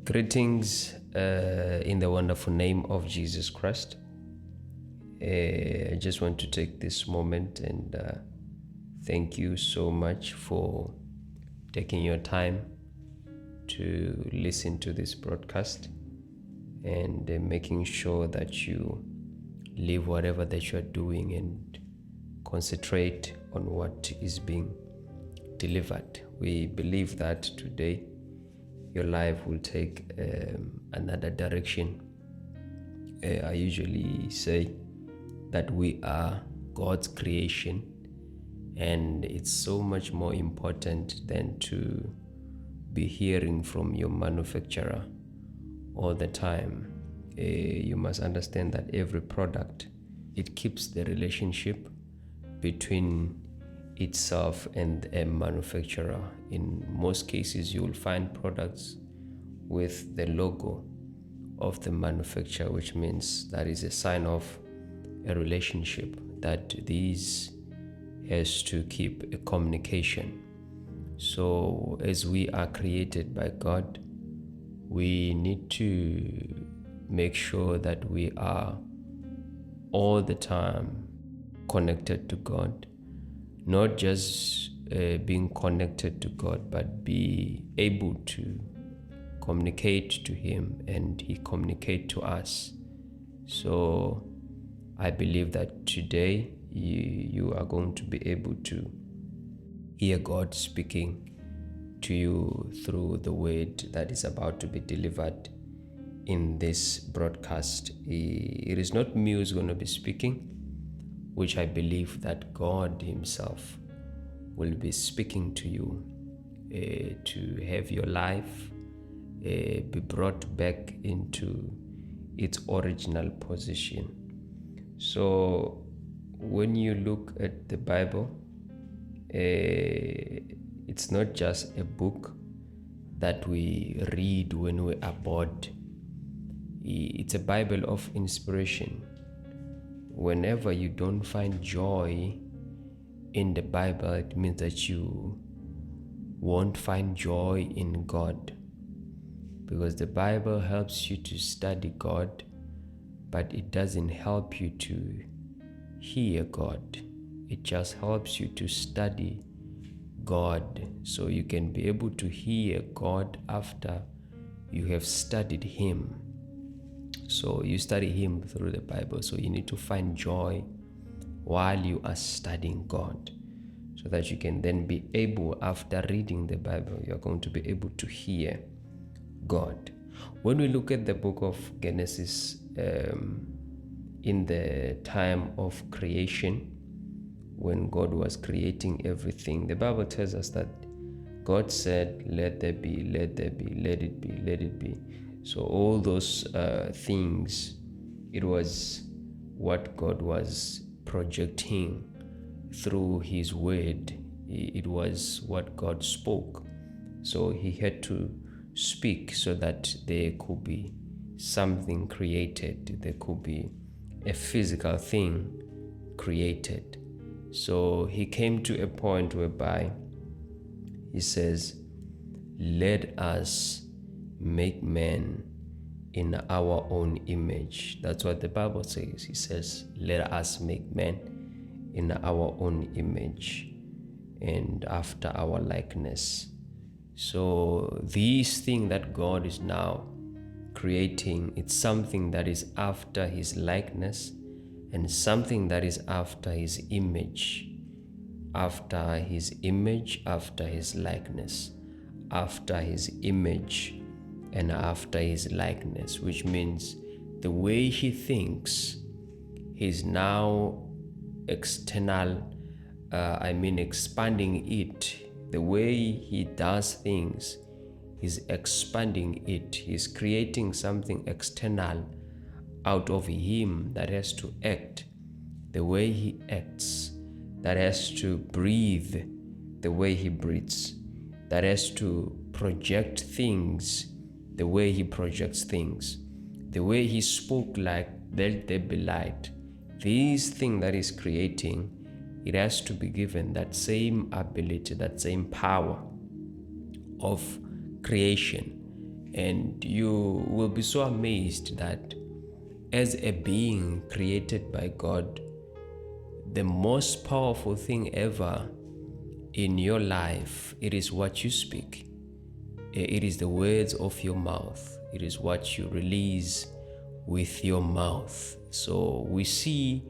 Greetings in the wonderful name of Jesus Christ. I just want to take this moment and thank you so much for taking your time to listen to this broadcast and making sure that you leave whatever that you are doing and concentrate on what is being delivered. We believe that today your life will take another direction. I usually say that we are God's creation, and it's so much more important than to be hearing from your manufacturer all the time. You must understand that every product, it keeps the relationship between itself and a manufacturer. In most cases, you will find products with the logo of the manufacturer, which means that is a sign of a relationship, that these has to keep a communication. So as we are created by God, we need to make sure that we are all the time connected to God. Not just being connected to God, but be able to communicate to Him and He communicate to us. So I believe that today you are going to be able to hear God speaking to you through the word that is about to be delivered in this broadcast. It is not me who's going to be speaking, which I believe that God Himself will be speaking to you to have your life be brought back into its original position. So when you look at the Bible, it's not just a book that we read when we are bored. It's a Bible of inspiration. Whenever you don't find joy in the Bible, it means that you won't find joy in God, because the Bible helps you to study God, but it doesn't help you to hear God. It just helps you to study God so you can be able to hear God after you have studied Him. So you study Him through the Bible. So you need to find joy while you are studying God, so that you can then be able, after reading the Bible, you're going to be able to hear God. When we look at the book of Genesis, in the time of creation, when God was creating everything, the Bible tells us that God said, let there be, let there be, let it be, let it be. So all those things, it was what God was projecting through His word. It was what God spoke. So He had to speak so that there could be something created. There could be a physical thing created. So He came to a point whereby He says, let us make man in our own image. That's what the Bible says. He says, let us make man in our own image and after our likeness. So this thing that God is now creating, it's something that is after His likeness and something that is after His image. After His image, after His likeness, after His image, and after His likeness, which means the way He thinks, He's now expanding it. The way He does things, He's expanding it. He's creating something external out of Him that has to act the way He acts, that has to breathe the way He breathes, that has to project things the way He projects things, the way He spoke, like, let there be light. This thing that He's creating, it has to be given that same ability, that same power of creation. And you will be so amazed that as a being created by God, the most powerful thing ever in your life, it is what you speak. It is the words of your mouth. It is what you release with your mouth. So we see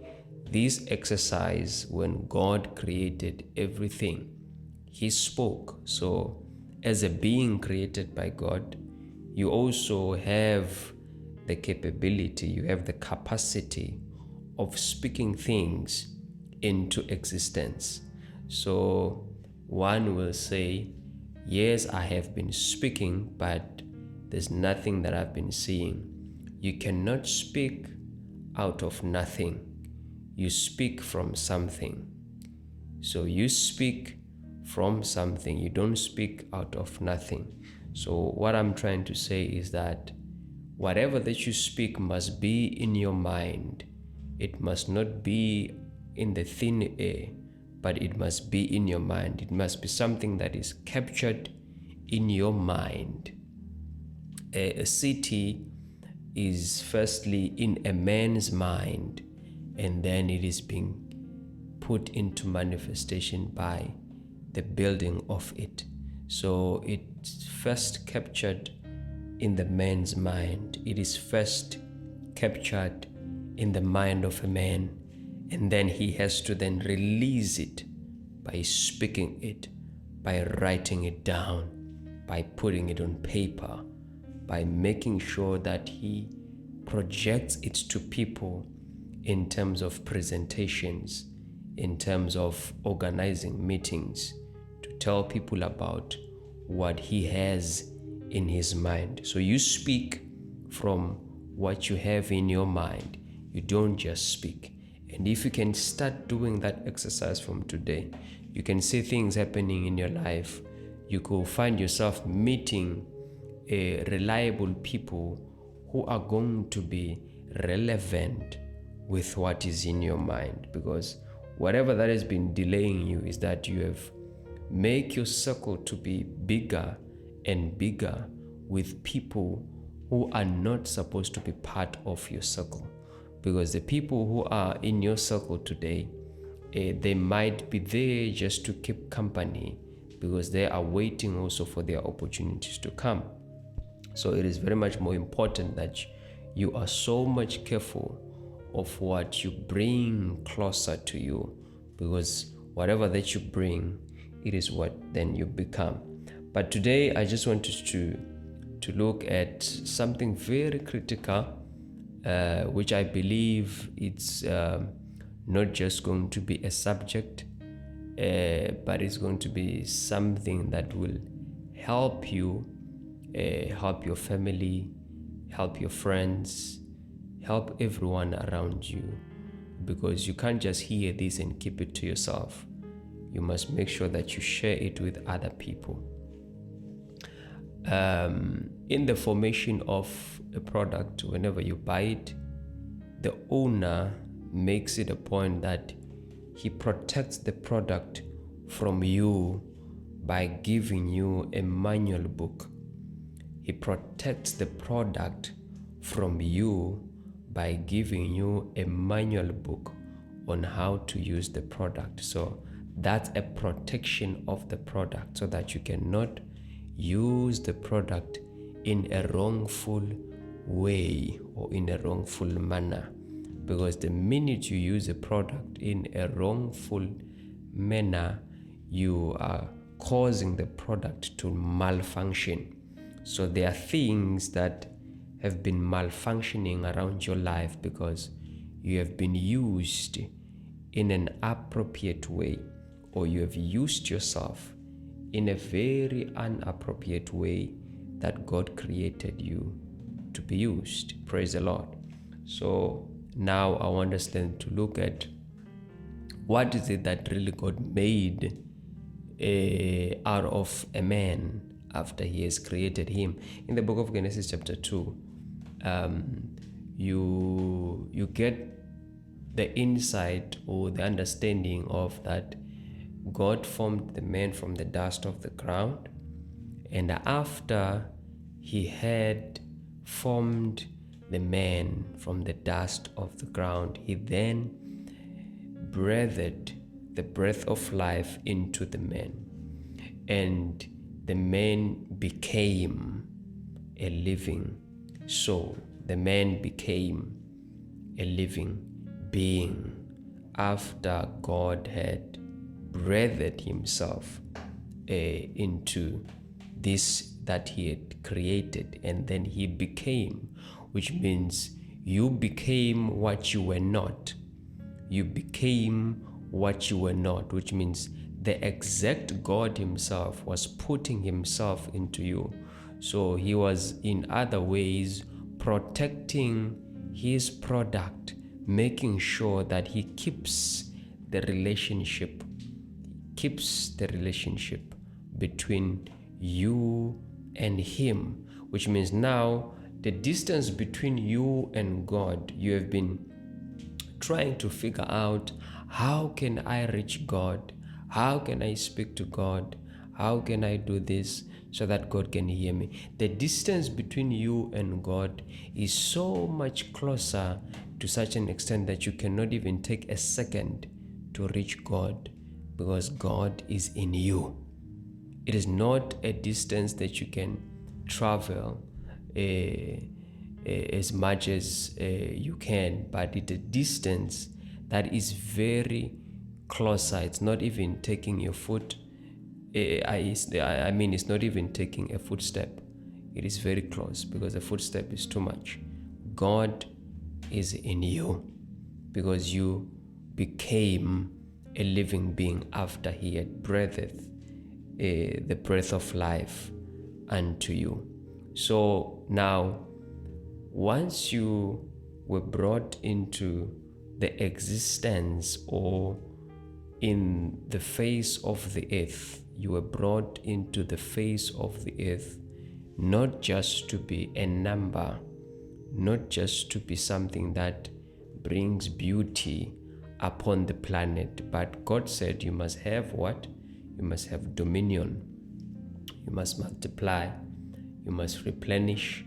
this exercise when God created everything. He spoke. So as a being created by God, you also have the capability, you have the capacity of speaking things into existence. So one will say, yes, I have been speaking, but there's nothing that I've been seeing. You cannot speak out of nothing. You speak from something. So you speak from something. You don't speak out of nothing. So what I'm trying to say is that whatever that you speak must be in your mind. It must not be in the thin air, but it must be in your mind. It must be something that is captured in your mind. A city is firstly in a man's mind, and then it is being put into manifestation by the building of it. So it's first captured in the man's mind. It is first captured in the mind of a man, and then he has to then release it by speaking it, by writing it down, by putting it on paper, by making sure that he projects it to people in terms of presentations, in terms of organizing meetings, to tell people about what he has in his mind. So you speak from what you have in your mind. You don't just speak. And if you can start doing that exercise from today, you can see things happening in your life. You could find yourself meeting reliable people who are going to be relevant with what is in your mind, because whatever that has been delaying you is that you have made your circle to be bigger and bigger with people who are not supposed to be part of your circle. Because the people who are in your circle today, they might be there just to keep company, because they are waiting also for their opportunities to come. So it is very much more important that you are so much careful of what you bring closer to you, because whatever that you bring, it is what then you become. But today I just wanted to look at something very critical, which I believe it's not just going to be a subject, but it's going to be something that will help you, help your family, help your friends, help everyone around you, because you can't just hear this and keep it to yourself. You must make sure that you share it with other people. In the formation of a product, whenever you buy it, the owner makes it a point that he protects the product from you by giving you a manual book. He protects the product from you by giving you a manual book on how to use the product. So that's a protection of the product, so that you cannot use the product in a wrongful way or in a wrongful manner. Because the minute you use a product in a wrongful manner, you are causing the product to malfunction. So there are things that have been malfunctioning around your life because you have been used in an appropriate way, or you have used yourself in a very inappropriate way that God created you to be used. Praise the Lord. So now I want us then to look at what is it that really God made out of a man after he has created him. In the book of Genesis chapter 2, you get the insight or the understanding of that God formed the man from the dust of the ground, and after he had formed the man from the dust of the ground, he then breathed the breath of life into the man, and the man became a living soul. The man became a living being after God had breathed himself into this that he had created, and then he became, which means you became what you were not. You became what you were not, which means the exact God himself was putting himself into you. So he was in other ways protecting his product, making sure that he keeps the relationship between you and him, which means now the distance between you and God, you have been trying to figure out, how can I reach God? How can I speak to God? How can I do this so that God can hear me? The distance between you and God is so much closer, to such an extent that you cannot even take a second to reach God, because God is in you. It is not a distance that you can travel as much as you can, but it's a distance that is very closer. It's not even taking your foot. I mean, it's not even taking a footstep. It is very close, because a footstep is too much. God is in you, because you became a living being after he had breathed the breath of life unto you. So now, once you were brought into the existence, or in the face of the earth, you were brought into the face of the earth, not just to be a number, not just to be something that brings beauty upon the planet, but God said you must have what? You must have dominion. You must multiply. You must replenish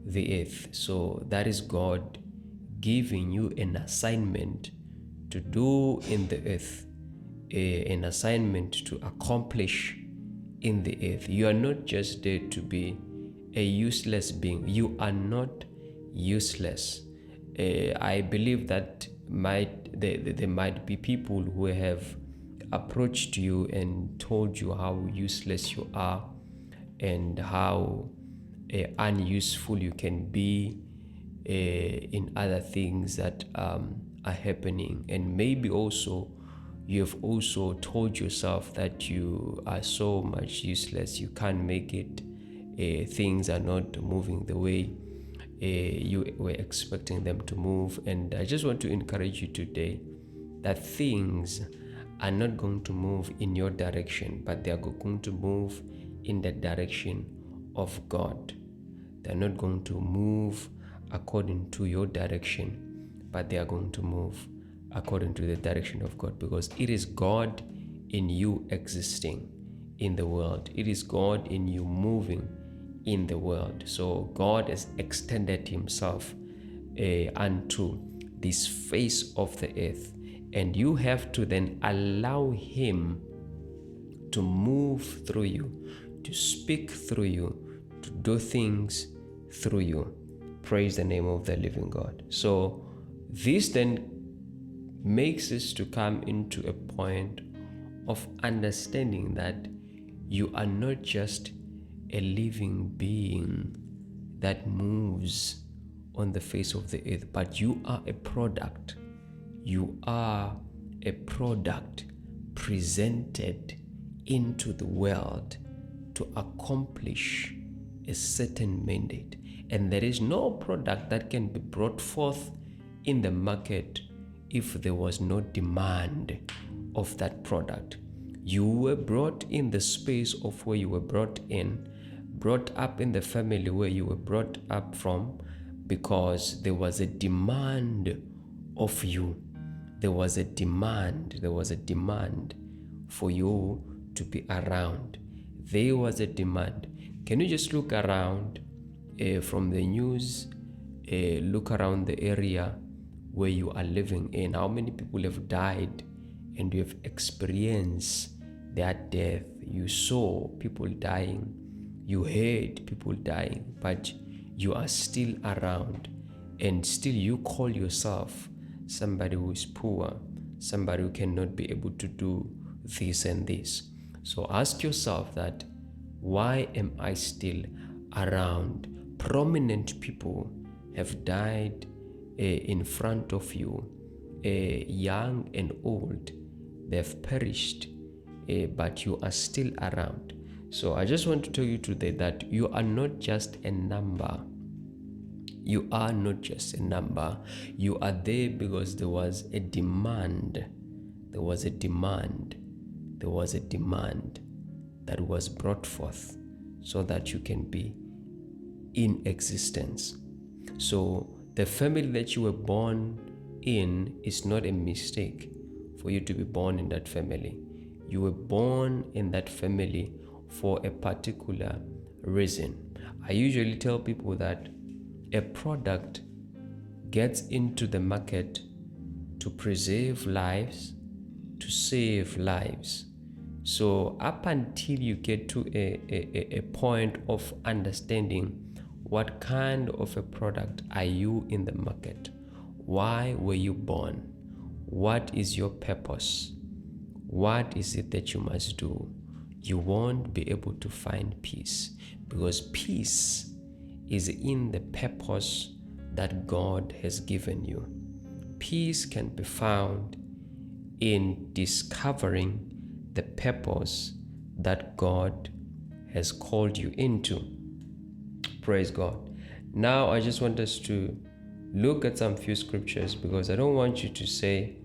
the earth. So that is God giving you an assignment to do in the earth, an assignment to accomplish in the earth. You are not just there to be a useless being. You are not useless. I believe that there might be people who have approached you and told you how useless you are, and how unuseful you can be in other things that are happening. And maybe also you have also told yourself that you are so much useless, you can't make it, things are not moving the way you were expecting them to move. And I just want to encourage you today that things are not going to move in your direction, but they are going to move in the direction of God. They're not going to move according to your direction, but they are going to move according to the direction of God, because it is God in you existing in the world. It is God in you moving in the world. So God has extended himself unto this face of the earth, and you have to then allow him to move through you, to speak through you, to do things through you. Praise the name of the living God. So this then makes us to come into a point of understanding that you are not just a living being that moves on the face of the earth, but you are a product. You are a product presented into the world to accomplish a certain mandate. And there is no product that can be brought forth in the market if there was no demand of that product. You were brought in the space of where you were brought up in the family where you were brought up from, because there was a demand of you. There was a demand for you to be around. There was a demand. Can you just look around from the news, look around the area where you are living in. How many people have died and you have experienced their death? You saw people dying, you heard people dying, but you are still around, and still you call yourself somebody who is poor, somebody who cannot be able to do this and this. So ask yourself that, why am I still around? Prominent people have died in front of you, young and old. They've perished, but you are still around. So I just want to tell you today that you are not just a number. You are not just a number. You are there because there was a demand. There was a demand. There was a demand that was brought forth so that you can be in existence. So the family that you were born in is not a mistake for you to be born in that family. You were born in that family for a particular reason. I usually tell people that a product gets into the market to preserve lives, to save lives. So up until you get to a point of understanding what kind of a product are you in the market, why were you born, what is your purpose, what is it that you must do, you won't be able to find peace, because peace is in the purpose that God has given you. Peace can be found in discovering the purpose that God has called you into. Praise God. Now I just want us to look at some few scriptures, because I don't want you to say,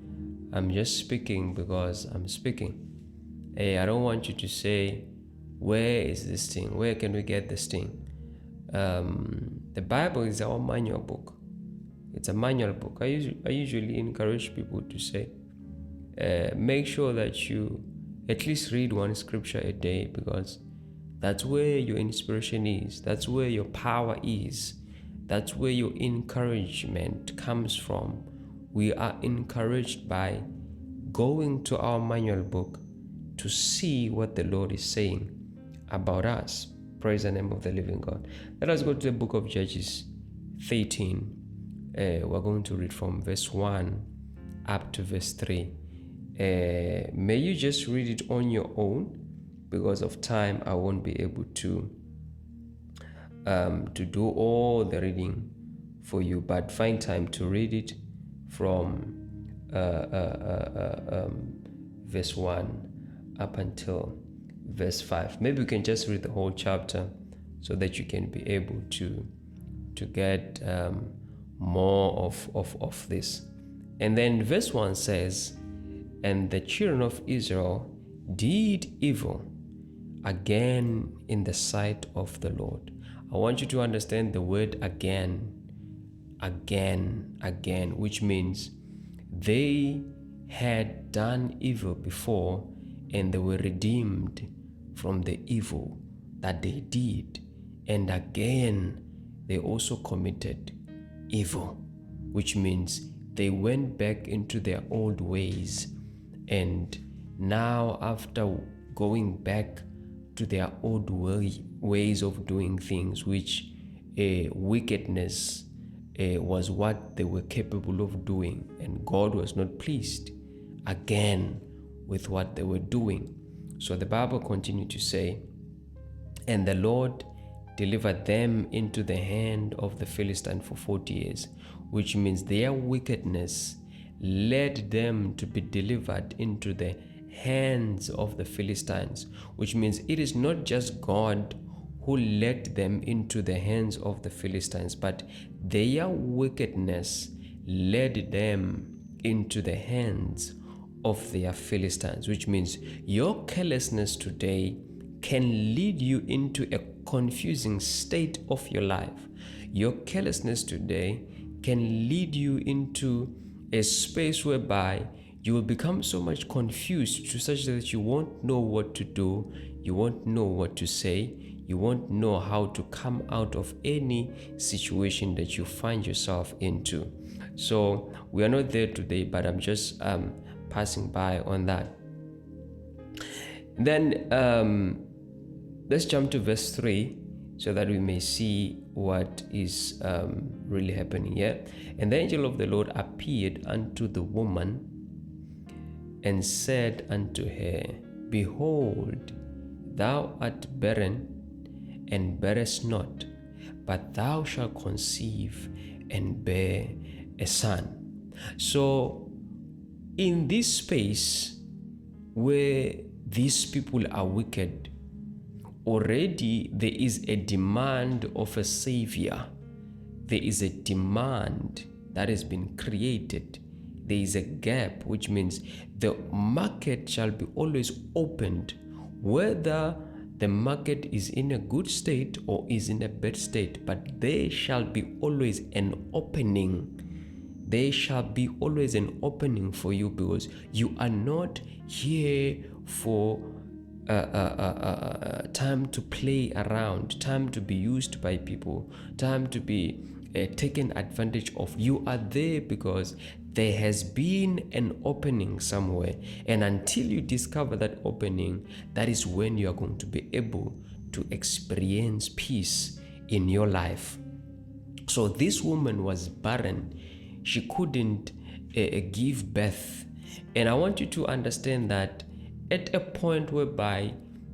I'm just speaking because I'm speaking. I don't want you to say, where is this thing? Where can we get this thing? The Bible is our manual book. It's a manual book. I usually encourage people to say, make sure that you at least read one scripture a day, because that's where your inspiration is. That's where your power is. That's where your encouragement comes from. We are encouraged by going to our manual book to see what the Lord is saying about us. Praise the name of the living God. Let us go to the book of Judges 13. We're going to read from verse 1 up to verse 3. May you just read it on your own. Because of time, I won't be able to do all the reading for you, but find time to read it from verse 1 up until verse 5. Maybe we can just read the whole chapter so that you can be able to get more of this. And then verse 1 says, and the children of Israel did evil again in the sight of the Lord. I want you to understand the word again, which means they had done evil before and they were redeemed from the evil that they did. And again, they also committed evil, which means they went back into their old ways. And now, after going back to their old ways of doing things, which wickedness was what they were capable of doing, and God was not pleased again with what they were doing. So the Bible continued to say, and the Lord delivered them into the hand of the Philistines for 40 years, which means their wickedness led them to be delivered into the hands of the Philistines, which means it is not just God who led them into the hands of the Philistines, but their wickedness led them into the hands of their Philistines, which means your carelessness today can lead you into a confusing state of your life. Your carelessness today can lead you into a space whereby you will become so much confused to such that you won't know what to do, you won't know what to say, you won't know how to come out of any situation that you find yourself into. So we are not there today, but I'm just passing by on that. Then let's jump to verse 3 so that we may see what is really happening here. And the angel of the Lord appeared unto the woman and said unto her, Behold, thou art barren and bearest not, but thou shalt conceive and bear a son. So in this space where these people are wicked, already there is a demand of a savior. There is a demand that has been created. There is a gap, which means the market shall be always opened, whether the market is in a good state or is in a bad state, but there shall be always an opening. There shall be always an opening for you, because you are not here for time to play around, time to be used by people, time to be taken advantage of. You are there because there has been an opening somewhere, and until you discover that opening, that is when you are going to be able to experience peace in your life. So this woman was barren. She couldn't give birth. And I want you to understand that at a point whereby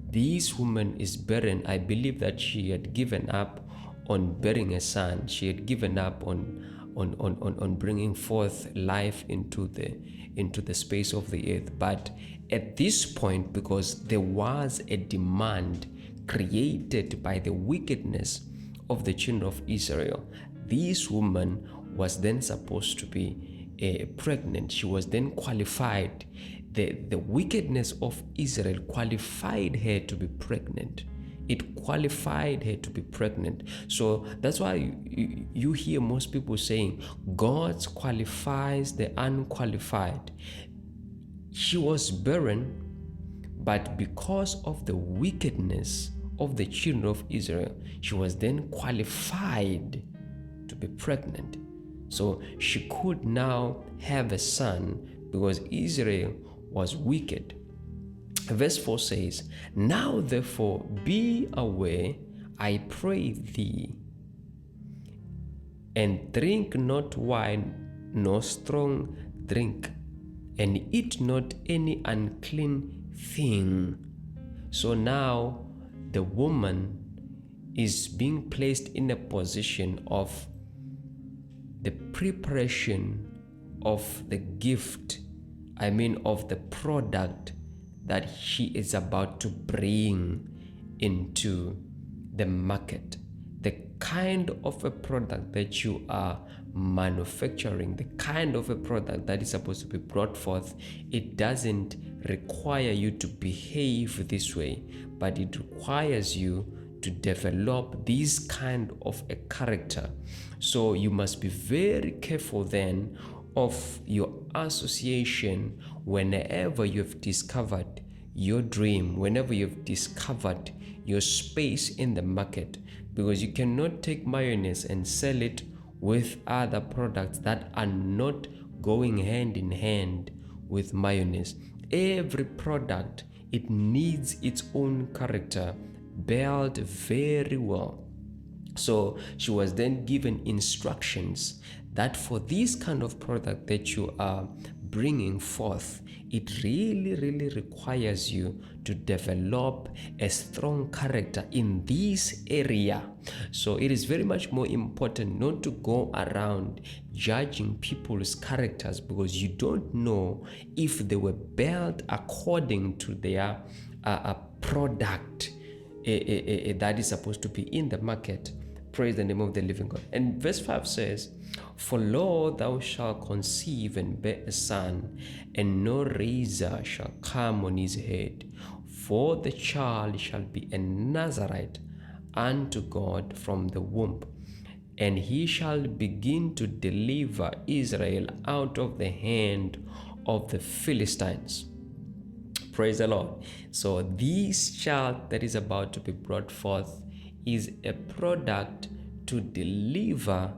this woman is barren, I believe that she had given up on bearing a son. She had given up on bringing forth life into the space of the earth. But at this point, because there was a demand created by the wickedness of the children of Israel, this woman was then supposed to be pregnant. She was then qualified. The wickedness of Israel qualified her to be pregnant. It qualified her to be pregnant. So that's why you hear most people saying, God qualifies the unqualified. She was barren, but because of the wickedness of the children of Israel, she was then qualified to be pregnant. So she could now have a son because Israel was wicked. Verse 4 says, Now therefore be aware, I pray thee, and drink not wine nor strong drink, and eat not any unclean thing. So now the woman is being placed in a position of the preparation of the gift, of the product that she is about to bring into the market. The kind of a product that you are manufacturing, the kind of a product that is supposed to be brought forth, it doesn't require you to behave this way, but it requires you to develop this kind of a character. So you must be very careful then of your association whenever you've discovered your dream, whenever you've discovered your space in the market, because you cannot take mayonnaise and sell it with other products that are not going hand in hand with mayonnaise. Every product, it needs its own character, built very well. So she was then given instructions that for this kind of product that you are bringing forth, it really requires you to develop a strong character in this area. So it is very much more important not to go around judging people's characters, because you don't know if they were built according to their product that is supposed to be in the market. Praise the name of the living God. And verse 5 says, For lo, thou shalt conceive and bear a son, and no razor shall come on his head, for the child shall be a Nazarite unto God from the womb, and he shall begin to deliver Israel out of the hand of the Philistines. Praise the Lord. So this child that is about to be brought forth is a product to deliver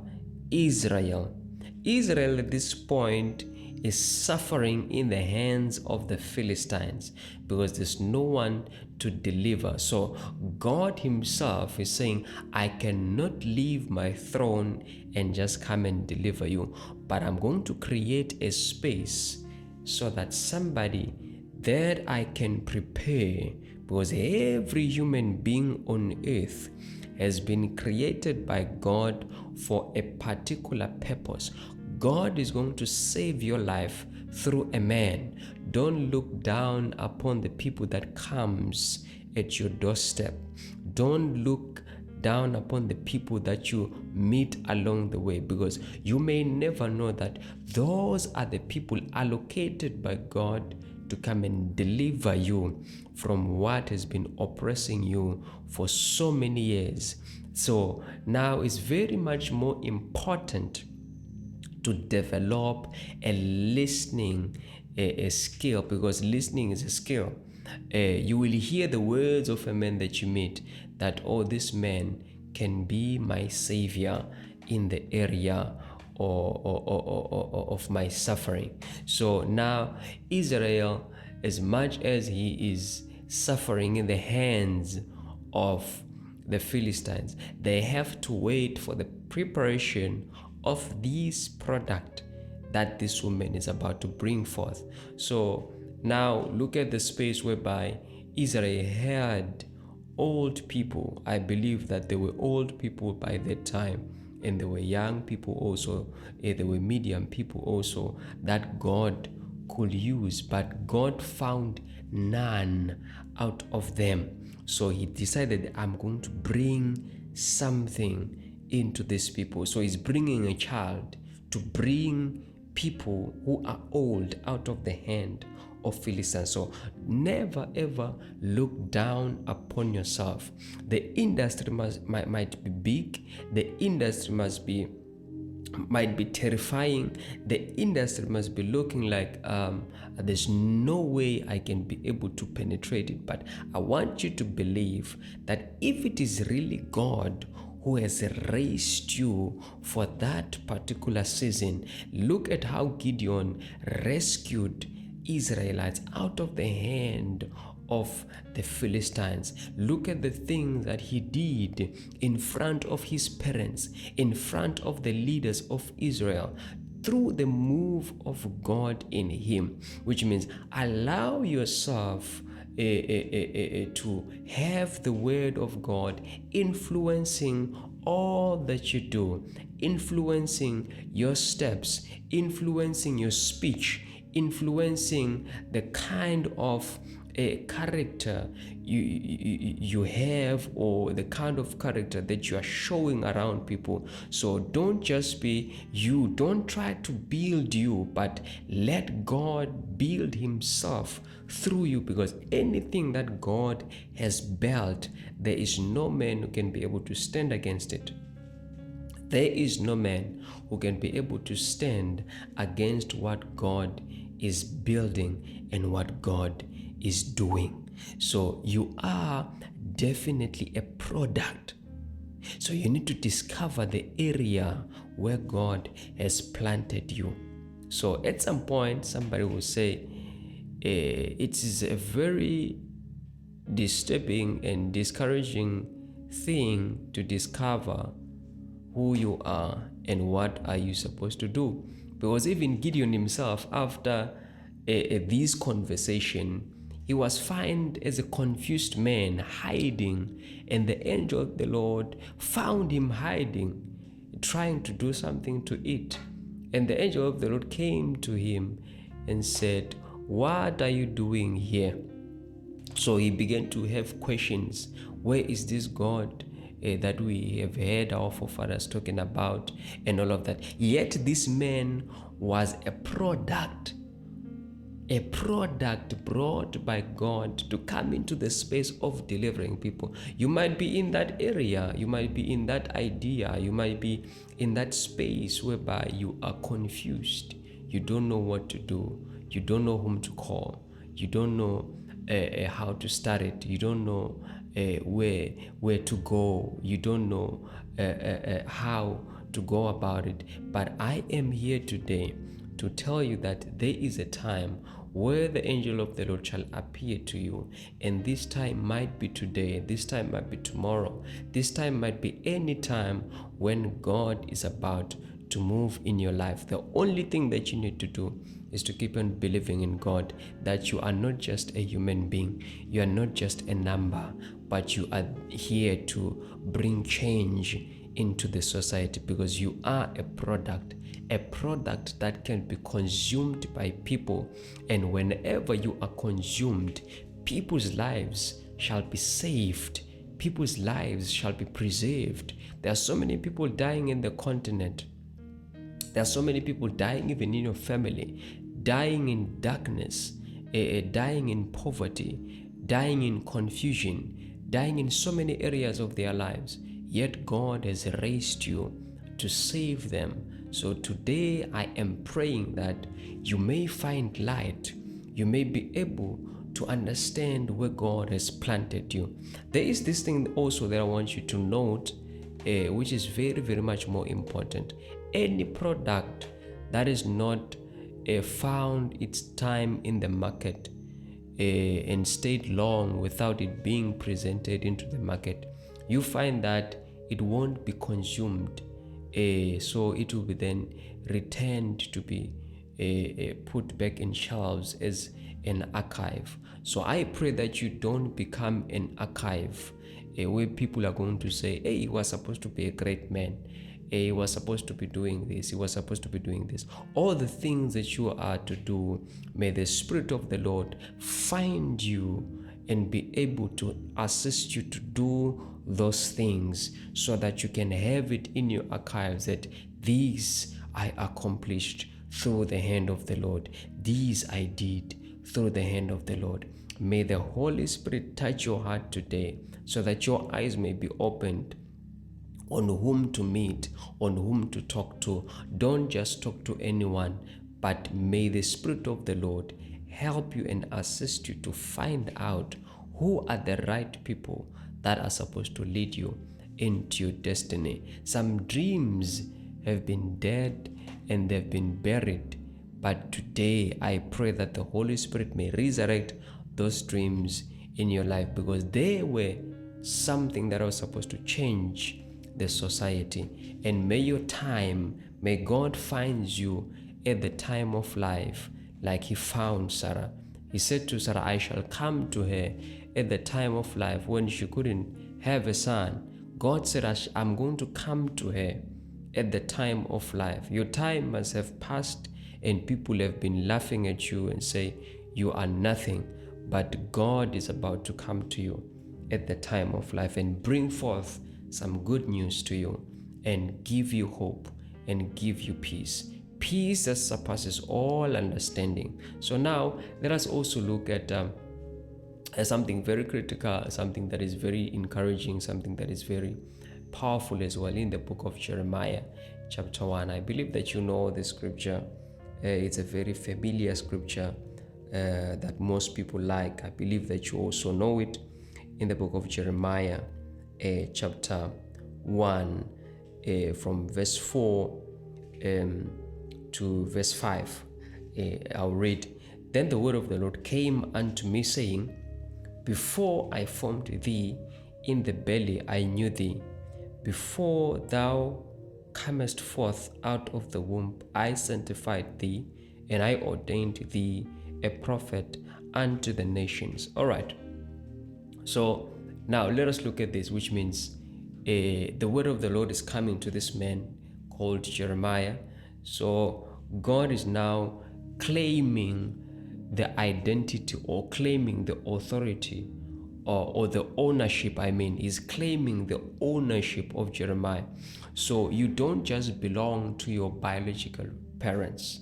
Israel. Israel at this point is suffering in the hands of the Philistines because there's no one to deliver. So God himself is saying, I cannot leave my throne and just come and deliver you, but I'm going to create a space so that somebody that I can prepare, because every human being on earth has been created by God for a particular purpose. God is going to save your life through a man. Don't look down upon the people that comes at your doorstep. Don't look down upon the people that you meet along the way, because you may never know that those are the people allocated by God to come and deliver you from what has been oppressing you for so many years. So now it's very much more important to develop a listening a skill, because listening is a skill. You will hear the words of a man that you meet that, oh, this man can be my savior in the area of my suffering. So now Israel, as much as he is suffering in the hands of the Philistines, they have to wait for the preparation of this product that this woman is about to bring forth. So now look at the space whereby Israel had old people. I believe that there were old people by that time, and there were young people also, there were medium people also that God could use, but God found none out of them. So he decided, I'm going to bring something into these people. So he's bringing a child to bring people who are old out of the hand of Philistines. So never ever look down upon yourself. The industry might be big, the industry might be terrifying, the industry must be looking like there's no way I can be able to penetrate it. But I want you to believe that if it is really God who has raised you for that particular season, look at how Gideon rescued Israelites out of the hand of the Philistines. Look at the things that he did in front of his parents, in front of the leaders of Israel, through the move of God in him, which means allow yourself to have the word of God influencing all that you do, influencing your steps, influencing your speech, influencing the kind of character you have, or the kind of character that you are showing around people. So don't just be you, don't try to build you, but let God build himself through you, because anything that God has built, there is no man who can be able to stand against it. There is no man who can be able to stand against what God is building and what God is doing. So you are definitely a product. So you need to discover the area where God has planted you. So at some point, somebody will say, it is a very disturbing and discouraging thing to discover who you are and what are you supposed to do. Because even Gideon himself, after this conversation, he was found as a confused man hiding, and the angel of the Lord found him hiding, trying to do something to eat. And the angel of the Lord came to him and said, what are you doing here? So he began to have questions. Where is this God that we have heard our forefathers talking about and all of that? Yet this man was a product brought by God to come into the space of delivering people. You might be in that area, you might be in that idea, you might be in that space whereby you are confused. You don't know what to do. You don't know whom to call. You don't know how to start it. You don't know where to go. You don't know how to go about it. But I am here today to tell you that there is a time where the angel of the Lord shall appear to you, and this time might be today, this time might be tomorrow, this time might be any time when God is about to move in your life. The only thing that you need to do is to keep on believing in God, that you are not just a human being, you are not just a number, but you are here to bring change into the society, because you are a product that can be consumed by people. And whenever you are consumed, people's lives shall be saved, people's lives shall be preserved. There are so many people dying in the continent. There are so many people dying even in your family, dying in darkness, dying in poverty, dying in confusion, dying in so many areas of their lives. Yet God has raised you to save them. So today I am praying that you may find light, you may be able to understand where God has planted you. There is this thing also that I want you to note, which is very, very much more important. Any product that is not found its time in the market and stayed long without it being presented into the market, you find that it won't be consumed. So it will be then returned to be put back in shelves as an archive. So I pray that you don't become an archive where people are going to say, hey, he was supposed to be a great man. He was supposed to be doing this. He was supposed to be doing this. All the things that you are to do, may the Spirit of the Lord find you and be able to assist you to do those things, so that you can have it in your archives that these I accomplished through the hand of the Lord. These I did through the hand of the Lord. May the Holy Spirit touch your heart today, so that your eyes may be opened on whom to meet, on whom to talk to. Don't just talk to anyone, but may the Spirit of the Lord help you and assist you to find out who are the right people that are supposed to lead you into your destiny. Some dreams have been dead and they've been buried, but today I pray that the Holy Spirit may resurrect those dreams in your life, because they were something that was supposed to change the society. And may your time, may God find you at the time of life like he found Sarah. He said to Sarah, I shall come to her at the time of life when she couldn't have a son. God said, I'm going to come to her at the time of life. Your time must have passed and people have been laughing at you and say you are nothing, but God is about to come to you at the time of life and bring forth some good news to you and give you hope and give you peace. Peace that surpasses all understanding. So now let us also look at something very critical, something that is very encouraging, something that is very powerful as well in the book of Jeremiah chapter 1. I believe that you know the scripture. It's a very familiar scripture that most people like. I believe that you also know it in the book of Jeremiah chapter 1 from verse 4 to verse 5. I'll read. Then the word of the Lord came unto me, saying, Before I formed thee in the belly I knew thee. Before thou camest forth out of the womb I sanctified thee, and I ordained thee a prophet unto the nations. All right. So now let us look at this, which means the word of the Lord is coming to this man called Jeremiah. So God is now claiming the identity, or claiming the authority, or the ownership. Is claiming the ownership of Jeremiah. So you don't just belong to your biological parents,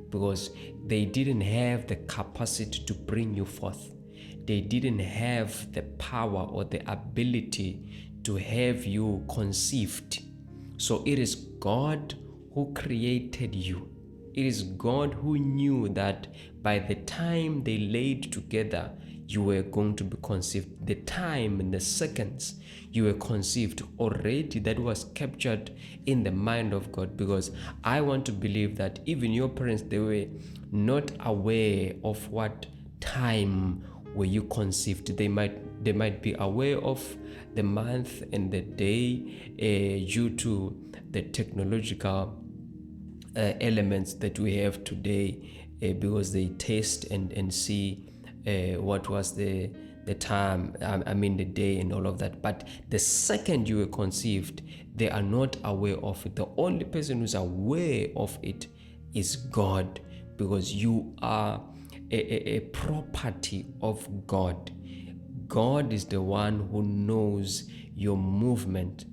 because they didn't have the capacity to bring you forth. They didn't have the power or the ability to have you conceived. So it is God who created you. It is God who knew that by the time they laid together, you were going to be conceived, the time and the seconds you were conceived already, that was captured in the mind of God. Because I want to believe that even your parents, they were not aware of what time were you conceived. They might be aware of the month and the day due to the technological elements that we have today, because they taste and see what was the time, the day and all of that. But the second you were conceived, they are not aware of it. The only person who's aware of it is God, because you are a property of God. God is the one who knows your movement.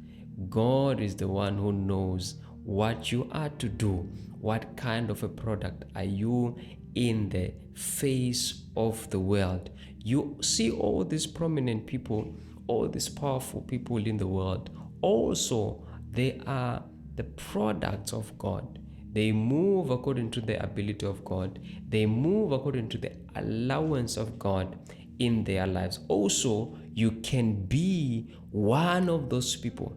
God is the one who knows what you are to do. What kind of a product are you in the face of the world? You see all these prominent people, all these powerful people in the world. Also, they are the products of God. They move according to the ability of God. They move according to the allowance of God in their lives. Also, you can be one of those people,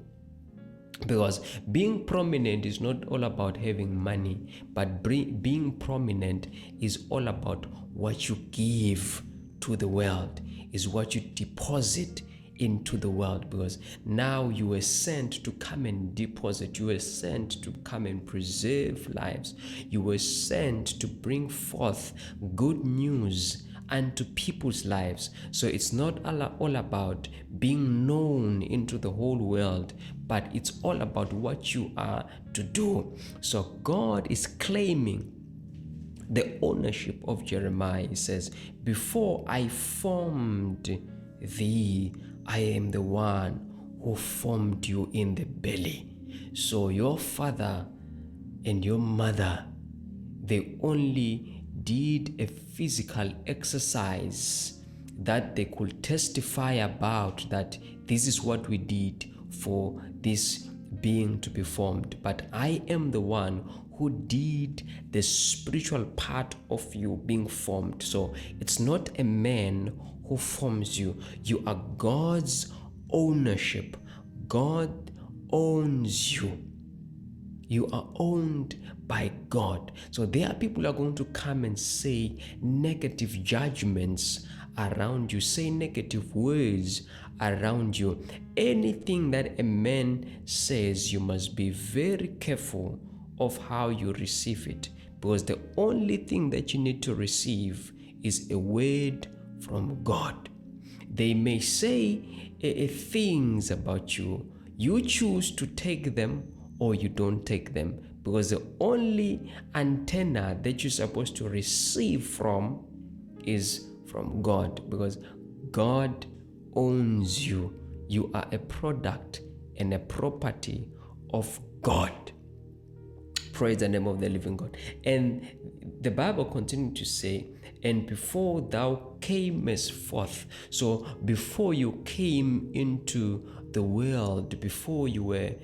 because being prominent is not all about having money, but being prominent is all about what you give to the world, is what you deposit into the world. Because now you were sent to come and deposit, you were sent to come and preserve lives, you were sent to bring forth good news unto people's lives. So it's not all about being known into the whole world, but it's all about what you are to do. So God is claiming the ownership of Jeremiah. He says, before I formed thee, I am the one who formed you in the belly. So your father and your mother, they only did a physical exercise that they could testify about, that this is what we did for this being to be formed. But I am the one who did the spiritual part of you being formed. So it's not a man who forms you. You are God's ownership. God owns you. You are owned by God. So there are people who are going to come and say negative judgments around you, say negative words around you. Anything that a man says, you must be very careful of how you receive it, because the only thing that you need to receive is a word from God. They may say things about you. You choose to take them or you don't take them, because the only antenna that you're supposed to receive from is from God, because God owns you. You are a product and a property of God. Praise the name of the living God. And the Bible continues to say, and before thou camest forth. So before you came into the world, before you were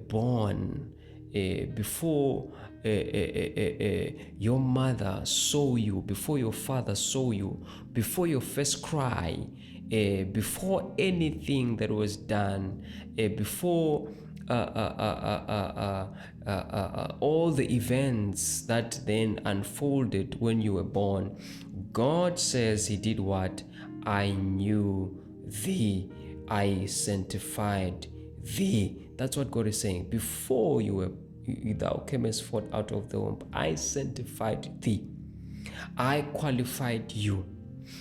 born, before your mother saw you, before your father saw you, before your first cry, before anything that was done, before all the events that then unfolded when you were born, God says he did what? I knew thee. I sanctified thee. That's what God is saying. Before thou camest forth out of the womb, I sanctified thee. I qualified you.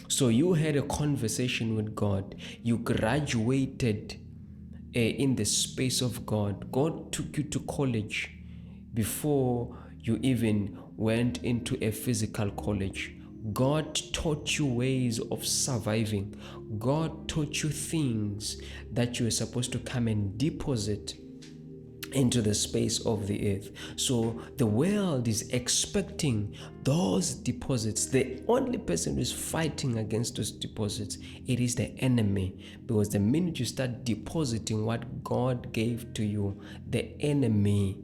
So you had a conversation with God. You graduated in the space of God. God took you to college before you even went into a physical college. God taught you ways of surviving. God taught you things that you were supposed to come and deposit into the space of the earth. So the world is expecting those deposits. The only person who is fighting against those deposits, it is the enemy. Because the minute you start depositing what God gave to you, the enemy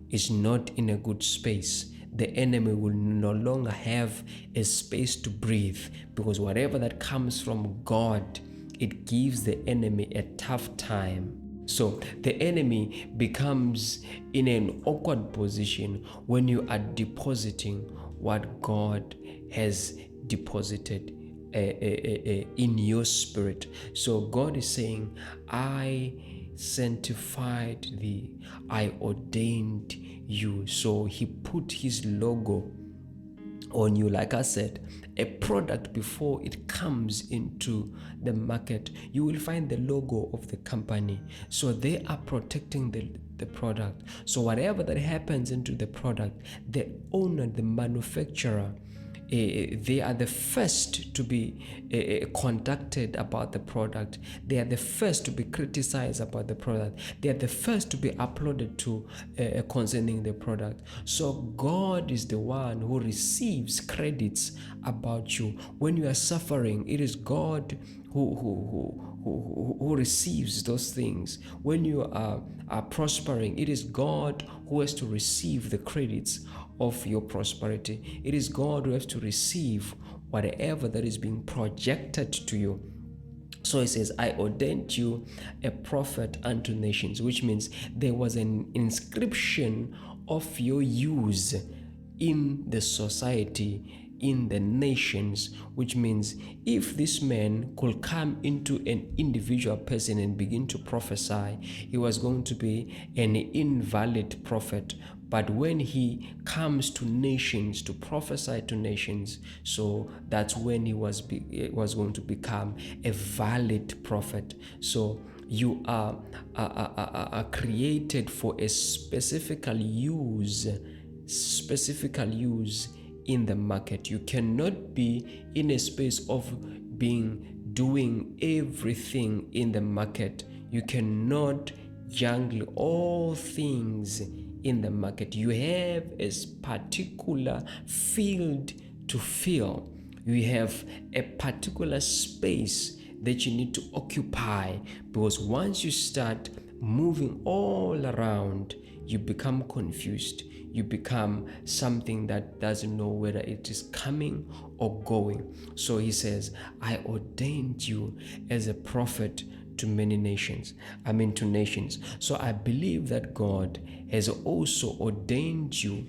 is not in a good space. the enemy will no longer have a space to breathe, because whatever that comes from God, it gives the enemy a tough time. So the enemy becomes in an awkward position when you are depositing what God has deposited in your spirit. So God is saying, I sanctified thee, I ordained you. So he put his logo on you. Like I said, a product, before it comes into the market, you will find the logo of the company. So they are protecting the product. So whatever that happens into the product, the owner, the manufacturer, they are the first to be contacted about the product. They are the first to be criticized about the product. They are the first to be uploaded to concerning the product. So God is the one who receives credits about you. When you are suffering, it is God who receives those things. When you are prospering, it is God who has to receive the credits of your prosperity. It is God who has to receive whatever that is being projected to you. So it says, I ordained you a prophet unto nations, which means there was an inscription of your use in the society, in the nations, which means if this man could come into an individual person and begin to prophesy, he was going to be an invalid prophet. But when he comes to nations, to prophesy to nations, so that's when he was going to become a valid prophet. So you are created for a specific use in the market. You cannot be in a space of doing everything in the market. You cannot jungle all things in the market. You have a particular field to fill. You have a particular space that you need to occupy, because once you start moving all around, you become confused. You become something that doesn't know whether it is coming or going. So he says, I ordained you as a prophet to many nations. To nations. So I believe that God has also ordained you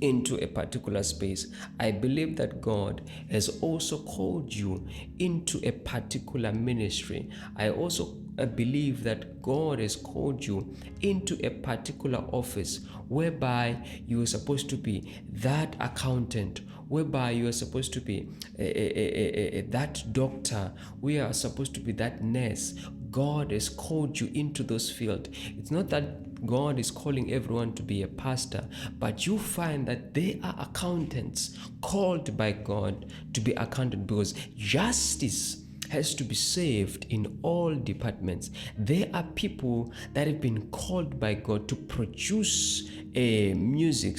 into a particular space. I believe that God has also called you into a particular ministry. I also believe that God has called you into a particular office whereby you are supposed to be that accountant, whereby you are supposed to be that doctor, we are supposed to be that nurse. God has called you into those fields. It's not that God is calling everyone to be a pastor, but you find that they are accountants called by God to be accountant, because justice has to be saved in all departments. There are people that have been called by God to produce music,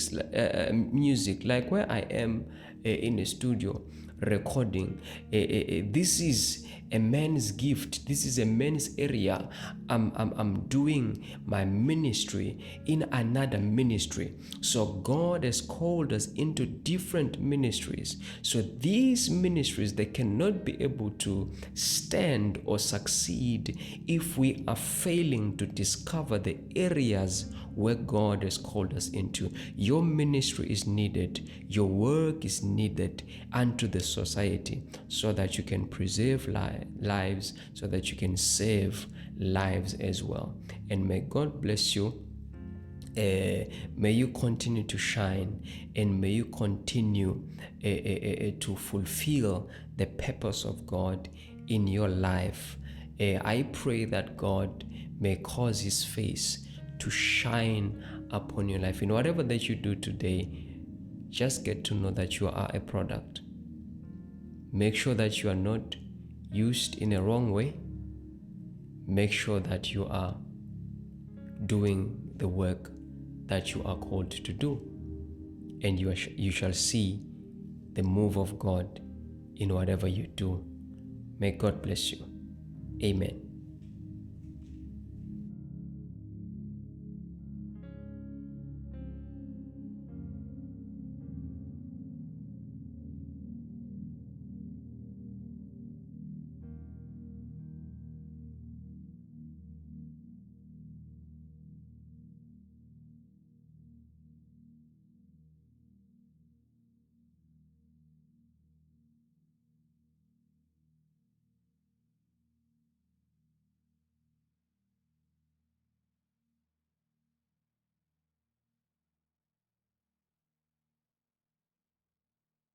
like where I am in a studio recording. This is a man's gift. This is a man's area. I'm doing my ministry in another ministry. So God has called us into different ministries. So these ministries, they cannot be able to stand or succeed if we are failing to discover the areas where God has called us into. Your ministry is needed. Your work is needed unto the society, so that you can preserve lives, so that you can save lives as well. And may God bless you. May you continue to shine, and may you continue to fulfill the purpose of God in your life. I pray that God may cause his face to shine upon your life. In whatever that you do today, just get to know that you are a product. Make sure that you are not used in a wrong way. Make sure that you are doing the work that you are called to do, and you shall see the move of God in whatever you do. May God bless you. Amen.